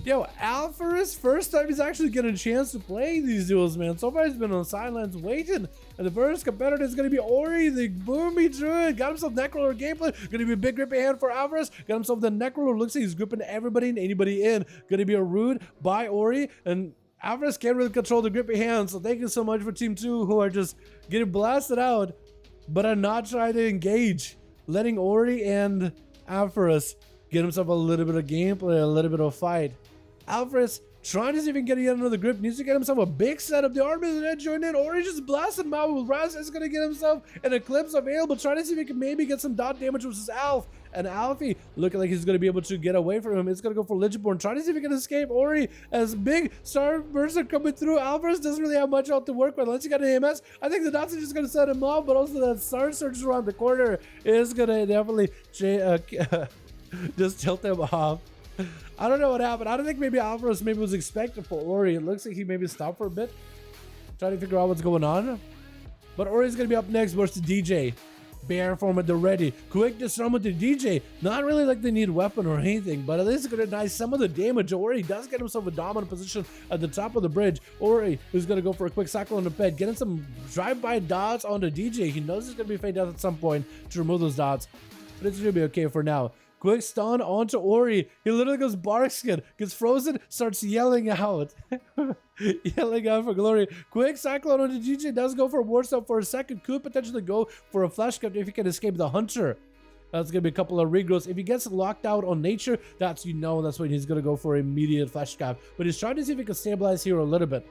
Yo, Alpharus, first time he's actually getting a chance to play these duels, man. So far he's been on the sidelines waiting. And the first competitor is going to be Ori, the boomy druid. Got himself Necrolord gameplay. Going to be a big gripping hand for Alpharus. Got himself the Necrolord. Looks like he's gripping everybody and anybody in. Going to be a Rude by Ori. And Alpharus can't really control the gripping hand. So thank you so much for Team 2 who are just getting blasted out, but are not trying to engage. Letting Ori and Alpharus get himself a little bit of gameplay, a little bit of fight. Alpharus trying to see if he can get yet another grip, needs to get himself a big set of the army and then join in. Ori just blasted him out with Raz. Is going to get himself an Eclipse available, trying to see if he can maybe get some dot damage versus Alf. And Alfie looking like he's going to be able to get away from him. It's going to go for Legendborn, trying to see if he can escape Ori as big Star Bursts are coming through. Alpharus doesn't really have much out to work with unless you got an AMS. I think the dots are just going to set him off, but also that Star Surge around the corner is going to definitely just tilt him off. I don't know what happened. I don't think maybe Alpharus maybe was expected for Ori. It looks like he maybe stopped for a bit, trying to figure out what's going on. But Ori's going to be up next versus DJ. Bear form at the ready. Quick disarm to DJ. Not really like they need weapon or anything, but at least it's going to deny some of the damage. Ori does get himself a dominant position at the top of the bridge. Ori is going to go for a quick cycle on the pet, getting some drive-by dots onto DJ. He knows he's going to be fade death at some point to remove those dots, but it's going to be okay for now. Quick stun onto Ori. He literally goes Barkskin, gets frozen, starts yelling out. Yelling out for glory. Quick cyclone onto DJ. Does go for a war stop for a second. Could potentially go for a flash cut if he can escape the hunter. That's going to be a couple of regrowths. If he gets locked out on nature, that's when he's going to go for immediate flash cap. But he's trying to see if he can stabilize here a little bit.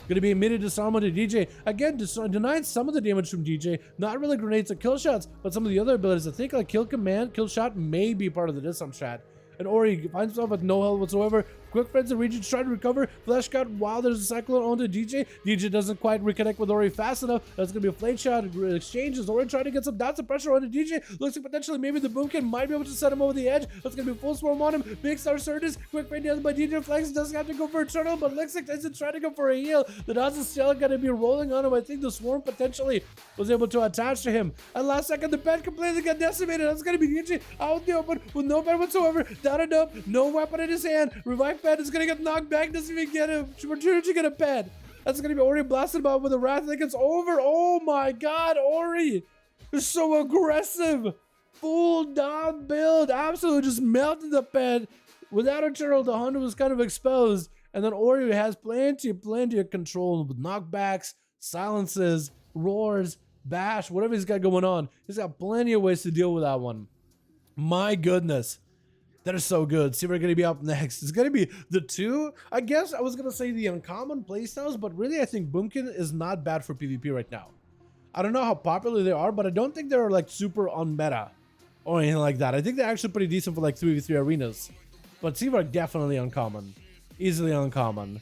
Going to be immediate disarm onto DJ. Again, denying some of the damage from DJ. Not really grenades or kill shots, but some of the other abilities. I think like kill command, kill shot may be part of the disarm strat. And Ori finds himself with no health whatsoever. Quick friends and regions try to recover. Flash cut while there's a cyclone onto DJ. DJ doesn't quite reconnect with Ori fast enough. That's going to be a flame shot exchanges. Ori trying to get some dots of pressure onto DJ. Looks like potentially maybe the Boomkin might be able to set him over the edge. That's going to be full swarm on him. Big Star Surges. Quick friend down by DJ. Flex doesn't have to go for a turtle, but Lexix isn't trying to go for a heal. The dots is still going to be rolling on him. I think the swarm potentially was able to attach to him. At last second, the bed completely got decimated. That's going to be DJ out in the open with no bed whatsoever. Down and up. No weapon in his hand. Revive pad is going to get knocked back. Doesn't even get him. Opportunity to get a pad. That's going to be Ori blasted about with a wrath. I think it's over. Oh my god, Ori is so aggressive. Full down build. Absolutely just melted the pad. Without a turtle, the hunter was kind of exposed. And then Ori has plenty of control with knockbacks, silences, roars, bash, whatever he's got going on. He's got plenty of ways to deal with that one. My goodness. That is so good. See, we're going to be up next. It's going to be the two. I guess I was going to say the uncommon playstyles, but really I think Boomkin is not bad for PvP right now. I don't know how popular they are, but I don't think they're like super on meta or anything like that. I think they're actually pretty decent for like 3v3 arenas. But Seavark definitely uncommon. Easily uncommon.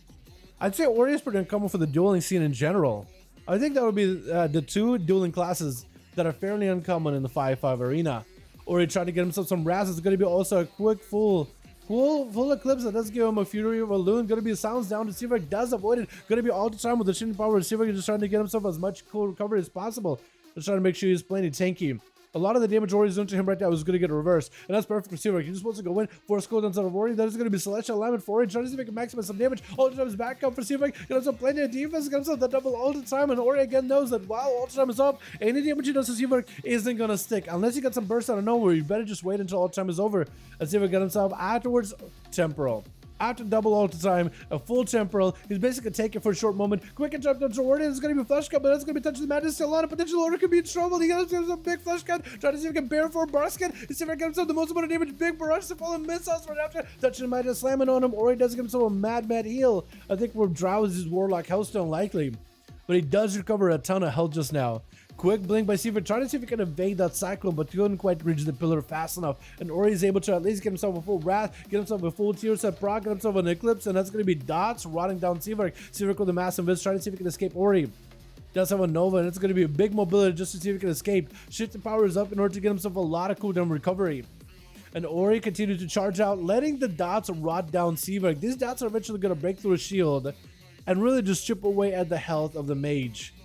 I'd say Ori is pretty uncommon for the dueling scene in general. I think that would be the two dueling classes that are fairly uncommon in the 5v5 arena. Ori trying to get himself some Raz. It's going to be also a quick full Eclipse that does give him a Fury of a Loon. Going to be a Silence down to Seavark. Does avoid it. Going to be all the time with the Shin Power. Seavark is just trying to get himself as much cool recovery as possible. Just trying to make sure he's plenty tanky. A lot of the damage Ori is doing to him right now is going to get reversed. And that's perfect for Seavark. He just wants to go in for a skull instead of Ori. That is going to be Celestial Alignment for Ori. Trying to see if he can maximize some damage. All the time is back up for Seavark. He has plenty of defense. He has the double all the time. And Ori again knows that while all the time is up, any damage he does to Seavark isn't going to stick. Unless you get some burst out of nowhere, you better just wait until all the time is over. And Seavark get himself afterwards Temporal. After double all the time, a full temporal. He's basically taking for a short moment. Quick interrupt on Ori. It's going to be flash cut, but that's going to be touching the madness. Still a lot of potential. Ori could be in trouble. He gets himself a big flash cut. Trying to see if he can bear for a Barskin. See if he can get himself the most amount of damage. Big barrage to fall and missiles right after. Touching the madness, slamming on him. Ori does give himself a mad heal. I think we're Drowsy's Warlock Hellstone likely. But he does recover a ton of health just now. Quick blink by Seavark, trying to see if he can evade that cyclone, but couldn't quite reach the pillar fast enough. And Ori is able to at least get himself a full Wrath, get himself a full Tear Set proc, get himself an Eclipse, and that's going to be dots rotting down Seavark. Seavark with a massive Invis, trying to see if he can escape Ori. Does have a Nova, and it's going to be a big mobility just to see if he can escape. Shift the power is up in order to get himself a lot of cooldown recovery. And Ori continued to charge out, letting the dots rot down Seavark. These dots are eventually going to break through a shield and really just chip away at the health of the mage.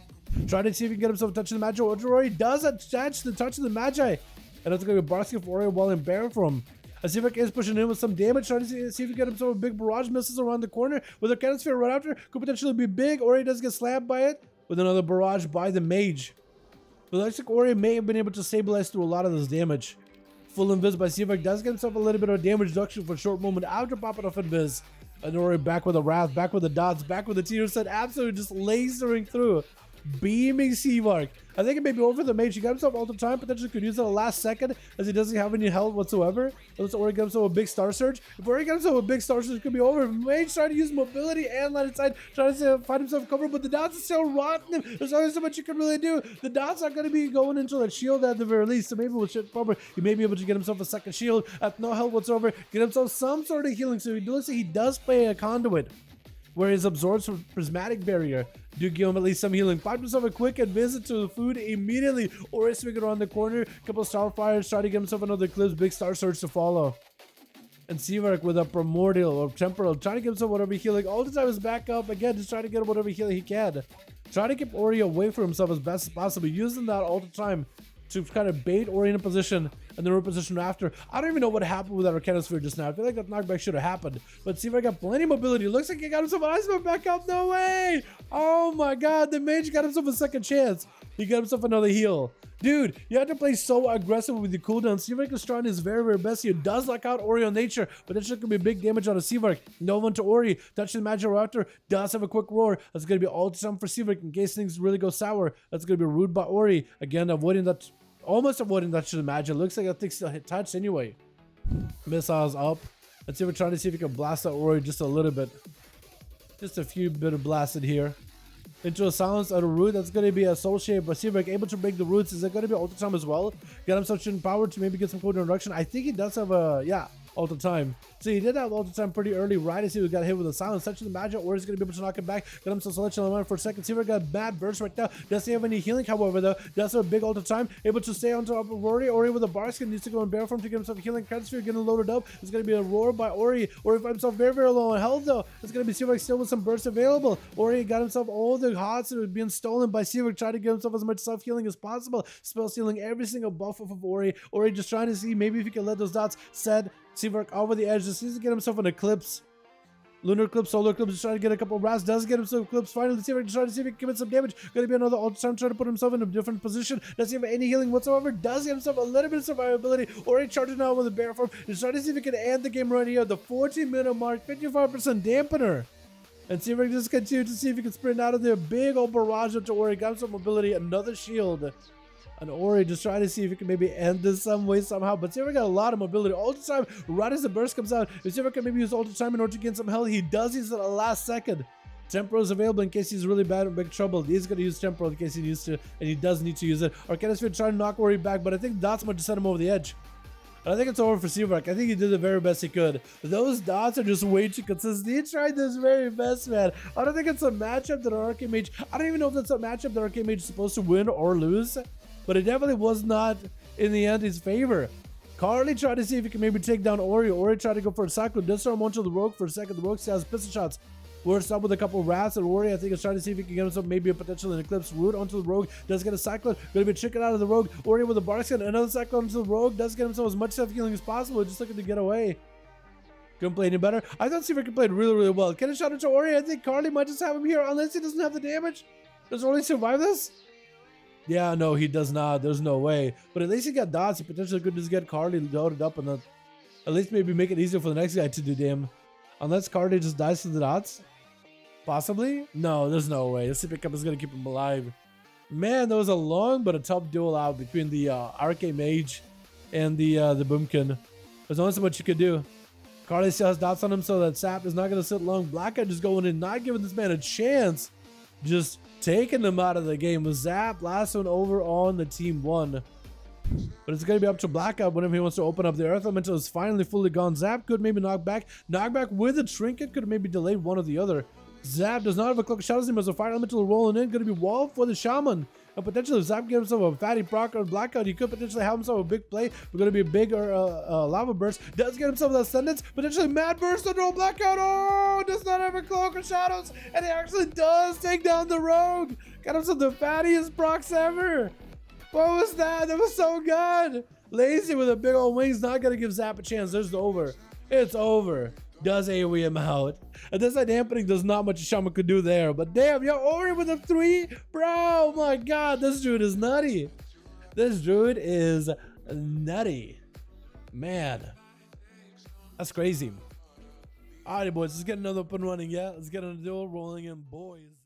Trying to see if he can get himself touching the Magi. Ori does attach the touch of the Magi. And that's going to be Barsky for Ori while in Baron for him. As Seaverk is pushing in with some damage, trying to see if he can get himself a big barrage missiles around the corner with a cannon sphere right after. Could potentially be big. Ori does get slammed by it with another barrage by the mage. But it looks like Ori may have been able to stabilize through a lot of this damage. Full invis by Seaverk does get himself a little bit of damage reduction for a short moment after popping off invis. And Ori back with a wrath, back with the dots, back with the tier set, absolutely just lasering through. Beaming Seaverk. I think it may be over the mage. He got himself all the time, potentially could use it the last second as he doesn't have any health whatsoever. Unless Ori gets himself a big star surge. If Ori gets himself a big star surge, it could be over. Mage trying to use mobility and line inside, trying to find himself covered, but the dots are still rotting him. There's only so much you can really do. The dots are going to be going into that shield at the very least, so maybe with shit forward, he may be able to get himself a second shield at no health whatsoever, get himself some sort of healing. So he looks like he does play a conduit, where he absorbs from prismatic barrier. Do give him at least some healing. Popped himself a quick and visit to the food immediately. Ori swinging around the corner. Couple of starfires, trying to get himself another eclipse. Big star surge to follow. And Seaverk with a primordial or temporal, trying to get himself whatever healing. All the time is back up again, just trying to get him whatever healing he can. Trying to keep Ori away from himself as best as possible, using that all the time to kind of bait Ori in a position and then reposition after. I don't even know what happened with that Arcana Sphere just now. I feel like that knockback should have happened. But Seaverk got plenty of mobility. Looks like he got himself an Iceman back up. No way! Oh my god, the mage got himself a second chance. He got himself another heal. Dude, you have to play so aggressive with the cooldown. Seaverk is trying his very, very best. He does lock out Ori on nature, but that should be big damage on a Seaverk. No one to Ori. Touching the magic raptor does have a quick roar. That's going to be all the time for Seaverk in case things really go sour. That's going to be rude by Ori. Again, avoiding that. Almost avoiding that to the magic. Looks like that thing still hit touch anyway. Missiles up. Let's see if we're trying to see if we can blast out Ori just a little bit. Just a few bit of blasted here. Into a silence out of root. That's going to be a soul shape. But Seaverk able to break the roots. Is it going to be all the time as well? Get himself shooting power to maybe get some cooldown reduction. I think he does have a, yeah, all the time. So he did have all the time pretty early, right as he got hit with a silence. Touching the magic, or he's going to be able to knock him back. Got himself selection on the line for a second. Seaverk got a bad burst right now. Doesn't have any healing, however, though. Does have a big all the time. Able to stay on top of Ori. Ori with a bar skin needs to go in bear form to get himself healing. Credit Sphere getting loaded up. It's going to be a roar by Ori. Ori finds himself very, very low on health, though. It's going to be Seaverk still with some bursts available. Ori got himself all the hearts that were being stolen by Seaverk, trying to give himself as much self healing as possible. Spell stealing every single buff off of Ori. Ori just trying to see maybe if he can let those dots set Seaverk over the edge. Just needs to get himself an eclipse. Lunar eclipse, solar eclipse, just trying to get a couple of rats. Does get himself eclipse. Finally, Seaverk just trying to see if he can give it some damage. Gonna be another all time trying to put himself in a different position. Doesn't have any healing whatsoever. Does get himself a little bit of survivability. Ori charging out with a bear form. Just trying to see if he can end the game right here. The 14-minute mark, 55% dampener. And Seaverk just continues to see if he can sprint out of there. Big old barrage up to Ori. Got himself mobility. Another shield. And Ori just trying to see if he can maybe end this some way somehow. But Seaverk got a lot of mobility all the time. Right as the burst comes out, if Seaverk can maybe use all the time in order to gain some health, he does use it at the last second. Temporal is available in case he's really bad and big trouble. He's going to use Temporal in case he needs to, and he does need to use it. Arcana Sphere trying to knock Ori back, but I think Dots might just send him over the edge. And I think it's over for Seaverk. I think he did the very best he could. Those dots are just way too consistent. He tried his very best, man. I don't think it's a matchup that Arcane Mage... I don't even know if that's a matchup that Arcane Mage is supposed to win or lose. But it definitely was not, in the end, his favor. Carly tried to see if he can maybe take down Ori. Ori tried to go for a cycle. Does throw him onto the rogue for a second. The rogue still has pistol shots. Works up with a couple of rats, and Ori, I think, is trying to see if he can get himself maybe a potential an eclipse root onto the rogue. Does get a cyclone. Going to be tricking out of the rogue. Ori with a bar skin. Another cyclone onto the rogue. Does get himself as much self healing as possible. Just looking to get away. Couldn't play any better. I thought Seaverk played really, really well. Can I shout out to Ori? I think Carly might just have him here, unless he doesn't have the damage. Does Ori survive this? Yeah, no, he does not. There's no way. But at least he got dots. He potentially could just get Carly loaded up and then at least maybe make it easier for the next guy to do damn. Unless Carly just dies to the dots. Possibly? No, there's no way. This pickup is going to keep him alive. Man, there was a long but a tough duel out between the Arcane Mage and the Boomkin. There's only so much you could do. Carly still has dots on him, so that sap is not going to sit long. Blackguard just going in, not giving this man a chance. Just taking him out of the game. With Zap, last one over on the team 1. But it's going to be up to Blackout whenever he wants to open up. The Earth Elemental is finally fully gone. Zap could maybe knock back. Knockback with a Trinket could have maybe delayed one or the other. Zap does not have a Cloak of Shadows anymore, so Fire Elemental rolling in. Going to be wall for the Shaman. And potentially if Zap gives himself a fatty proc on Blackout, he could potentially have himself a big play. We're going to be a big Lava Burst. Does get himself an Ascendance. Potentially Mad Burst under a Blackout. Oh, does not have a Cloak of Shadows. And he actually does take down the Rogue. Got himself the fattiest procs ever. What was that? That was so good. Lazy with a big old wings, not gonna give Zap a chance. There's the over. It's over. Does AoE him out. And this side dampening does not much a shaman could do there. But damn, yo, Ori with a 3? Bro, oh my god, this druid is nutty. This druid is nutty. Man. That's crazy. Alrighty, boys, let's get another up and running, yeah? Let's get another duel rolling in, boys.